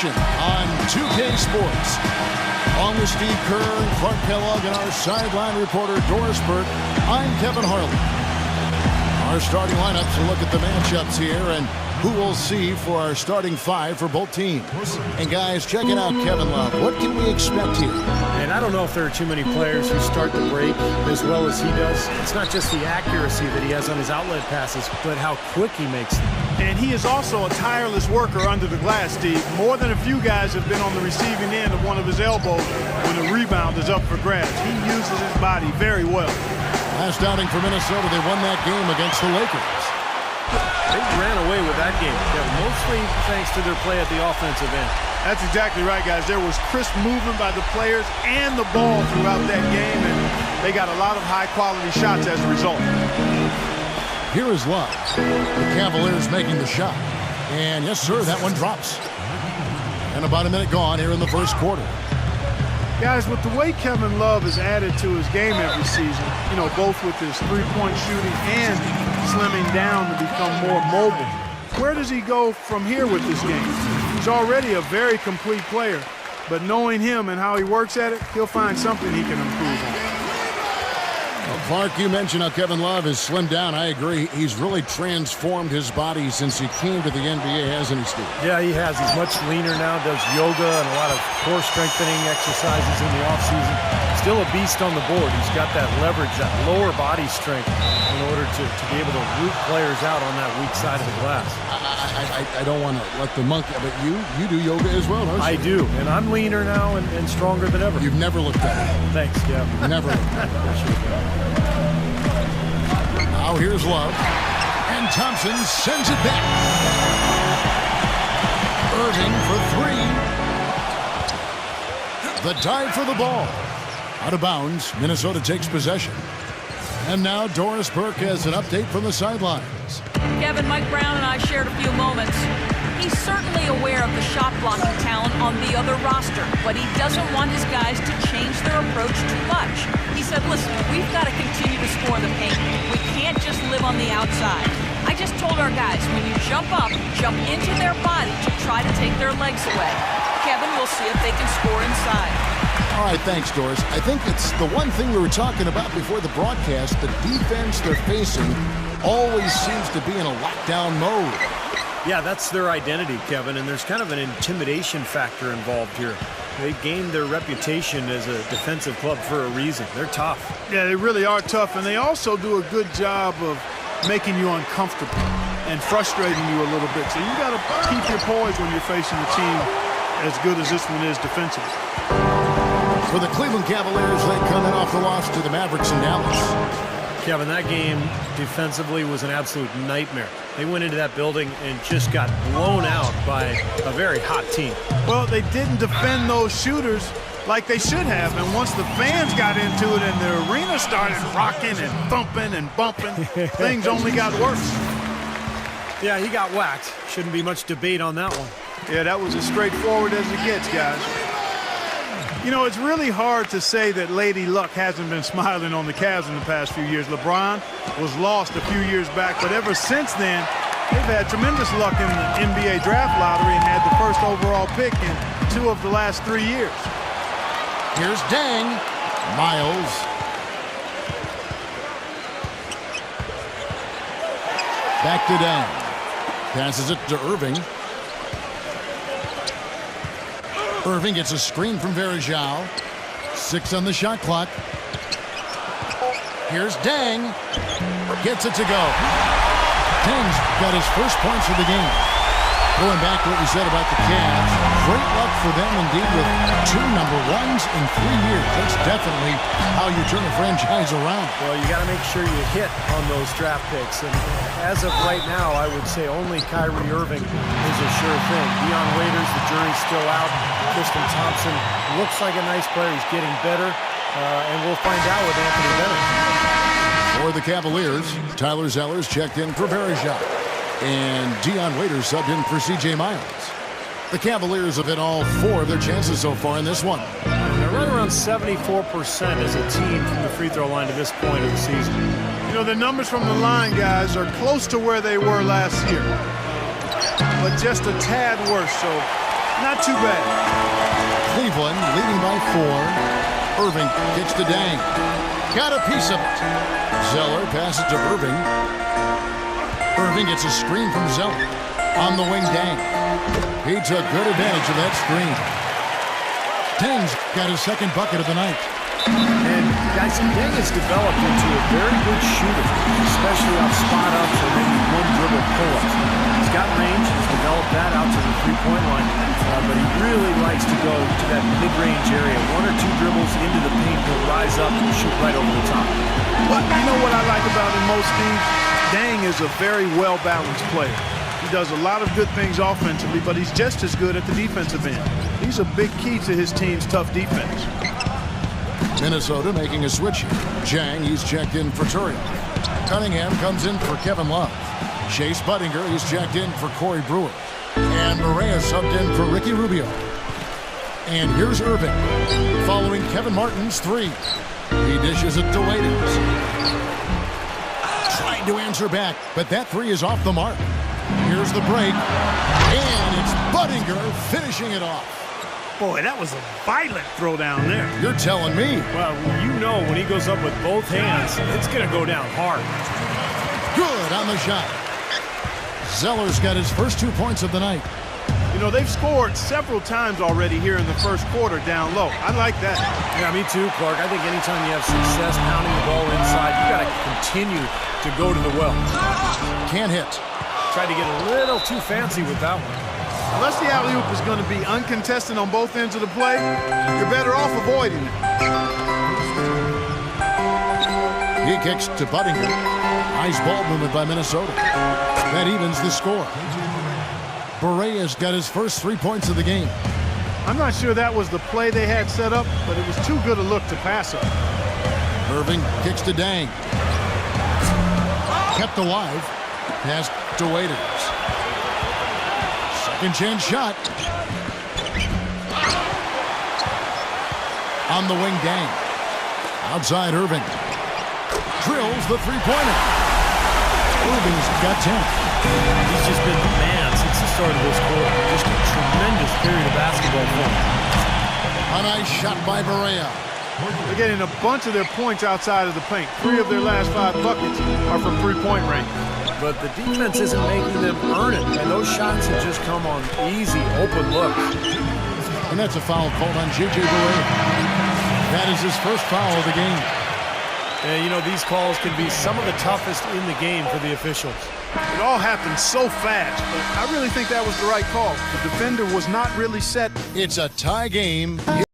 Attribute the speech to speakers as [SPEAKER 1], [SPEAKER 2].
[SPEAKER 1] action on 2K Sports. Along with Steve Kerr and Clark Kellogg and our sideline reporter Doris Burke, I'm Kevin Harlan. Our starting lineups will look at the matchups here and who we'll see for our starting five for both teams. And guys, check it out, Kevin Love. What can we expect here?
[SPEAKER 2] And I don't know if there are too many players who start the break as well as he does. It's not just the accuracy that he has on his outlet passes, but how quick he makes them.
[SPEAKER 3] And he is also a tireless worker under the glass, Steve. More than a few guys have been on the receiving end of one of his elbows when the rebound is up for grabs. He uses his body very well.
[SPEAKER 1] Last outing for Minnesota, they won that game against the Lakers.
[SPEAKER 2] They ran away with that game, mostly thanks to their play at the offensive end.
[SPEAKER 3] That's exactly right, guys. There was crisp movement by the players and the ball throughout that game, and they got a lot of high-quality shots as a result.
[SPEAKER 1] Here is Love. The Cavaliers making the shot. And yes, sir, that one drops. And about a minute gone here in the first quarter.
[SPEAKER 3] Guys, with the way Kevin Love has added to his game every season, you know, both with his three-point shooting and slimming down to become more mobile, where does he go from here with this game? He's already a very complete player, but knowing him and how he works at it, he'll find something he can improve on.
[SPEAKER 1] Well, Clark, you mentioned how Kevin Love has slimmed down. I agree. He's really transformed his body since he came to the NBA, hasn't he, Steve?
[SPEAKER 2] Yeah, he has. He's much leaner now, does yoga and a lot of core strengthening exercises in the offseason. Still a beast on the board. He's got that leverage, that lower body strength in order to be able to root players out on that weak side of the glass.
[SPEAKER 1] I don't want to let the monkey, but you do yoga as well, don't you?
[SPEAKER 2] I do, and I'm leaner now and stronger than ever.
[SPEAKER 1] You've never looked better.
[SPEAKER 2] Thanks, Jeff.
[SPEAKER 1] Never looked better. Now here's Love, and Thompson sends it back. Irving for three. The dive for the ball. Out of bounds, Minnesota takes possession. And now Doris Burke has an update from the sidelines.
[SPEAKER 4] Kevin, Mike Brown and I shared a few moments. He's certainly aware of the shot blocking talent on the other roster, but he doesn't want his guys to change their approach too much. He said, listen, we've got to continue to score the paint. We can't just live on the outside. I just told our guys, when you jump up, jump into their body to try to take their legs away. Kevin, we'll see if they can score inside.
[SPEAKER 1] All right, thanks, Doris. I think it's the one thing we were talking about before the broadcast. The defense they're facing always seems to be in a lockdown mode.
[SPEAKER 2] Yeah, that's their identity, Kevin, and there's kind of an intimidation factor involved here. They gained their reputation as a defensive club for a reason. They're tough.
[SPEAKER 3] Yeah, they really are tough, and they also do a good job of making you uncomfortable and frustrating you a little bit. So you got to keep your poise when you're facing a team as good as this one is defensively.
[SPEAKER 1] For the Cleveland Cavaliers, they come in off the loss to the Mavericks in Dallas.
[SPEAKER 2] Kevin, that game defensively was an absolute nightmare. They went into that building and just got blown out by a very hot team.
[SPEAKER 3] Well, they didn't defend those shooters like they should have, and once the fans got into it and the arena started rocking and thumping and bumping, things only got worse.
[SPEAKER 2] Yeah, he got whacked. Shouldn't be much debate on that one.
[SPEAKER 3] Yeah, that was as straightforward as it gets, guys. You know, it's really hard to say that Lady Luck hasn't been smiling on the Cavs in the past few years. LeBron was lost a few years back, but ever since then, they've had tremendous luck in the NBA draft lottery and had the first overall pick in 2 of the last 3 years.
[SPEAKER 1] Here's Dang. Miles. Back to Dang. Passes it to Irving. Irving gets a screen from Varejao. 6 on the shot clock. Here's Dang. Gets it to go. Dang's got his first points of the game. Going back to what we said about the Cavs, great luck for them indeed with 2 number 1s in 3 years. That's definitely how you turn a franchise around.
[SPEAKER 2] Well, you got to make sure you hit on those draft picks. And as of right now, I would say only Kyrie Irving is a sure thing. Dion Waiters, the jury's still out. Tristan Thompson looks like a nice player. He's getting better. And we'll find out with Anthony Bennett.
[SPEAKER 1] For the Cavaliers, Tyler Zeller's checked in for Varejao. And Dion Waiters subbed in for C.J. Miles. The Cavaliers have hit all 4 of their chances so far in this one.
[SPEAKER 2] They're right around 74% as a team from the free throw line to this point of the season.
[SPEAKER 3] You know, the numbers from the line, guys, are close to where they were last year, but just a tad worse. So Not too bad.
[SPEAKER 1] Cleveland leading by 4. Irving kicks to Dang. Got a piece of it. Zeller passes to Irving. Irving gets a screen from Zeller. On the wing, Dang. He took good advantage of that screen. Dang's got his second bucket of the night.
[SPEAKER 2] And guys, Dang has developed into a very good shooter, especially on spot-ups or maybe one-dribble pull-ups. He's got range, he's developed that out to the three-point line, but he really likes to go to that mid-range area. 1 or 2 dribbles into the paint, he'll rise up and shoot right over the top.
[SPEAKER 3] But you know what I like about him most, Steve? Dang is a very well-balanced player. He does a lot of good things offensively, but he's just as good at the defensive end. He's a big key to his team's tough defense.
[SPEAKER 1] Minnesota making a switch here. Jang, he's checked in for Turian. Cunningham comes in for Kevin Love. Chase Budinger, he's checked in for Corey Brewer. And Murray subbed in for Ricky Rubio. And here's Irving, following Kevin Martin's 3. He dishes it to Waiters. Trying to answer back, but that 3 is off the mark. Here's the break. And it's Budinger finishing it off.
[SPEAKER 3] Boy, that was a violent throw down there.
[SPEAKER 1] You're telling me.
[SPEAKER 2] Well, you know when he goes up with both hands, it's going to go down hard.
[SPEAKER 1] Good on the shot. Zeller's got his first 2 points of the night.
[SPEAKER 3] You know, they've scored several times already here in the first quarter down low. I like that.
[SPEAKER 2] Yeah, me too, Clark. I think anytime you have success pounding the ball inside, you got to continue to go to the well.
[SPEAKER 1] Can't hit.
[SPEAKER 2] Tried to get a little too fancy with that one.
[SPEAKER 3] Unless the alley-oop is going to be uncontested on both ends of the play, you're better off avoiding it.
[SPEAKER 1] He kicks to Budinger. Nice ball movement by Minnesota. That evens the score. Berea's got his first 3 points of the game.
[SPEAKER 3] I'm not sure that was the play they had set up, but it was too good a look to pass up.
[SPEAKER 1] Irving kicks to Dang. Kept alive. Pass to Waiters. Second chance shot. On the wing, Dang. Outside, Irving. Drills the three-pointer. Irving's got 10.
[SPEAKER 2] He's just been the man since the start of this quarter. Just a tremendous period of basketball for him.
[SPEAKER 1] A nice shot by Berea.
[SPEAKER 3] They're getting a bunch of their points outside of the paint. 3 of their last 5 buckets are from three-point range.
[SPEAKER 2] But the defense isn't making them earn it, and those shots have just come on easy, open looks.
[SPEAKER 1] And that's a foul called on J.J. Berea. That is his first foul of the game.
[SPEAKER 2] And, you know, these calls can be some of the toughest in the game for the officials.
[SPEAKER 3] It all happened so fast, but I really think that was the right call. The defender was not really set.
[SPEAKER 1] It's a tie game.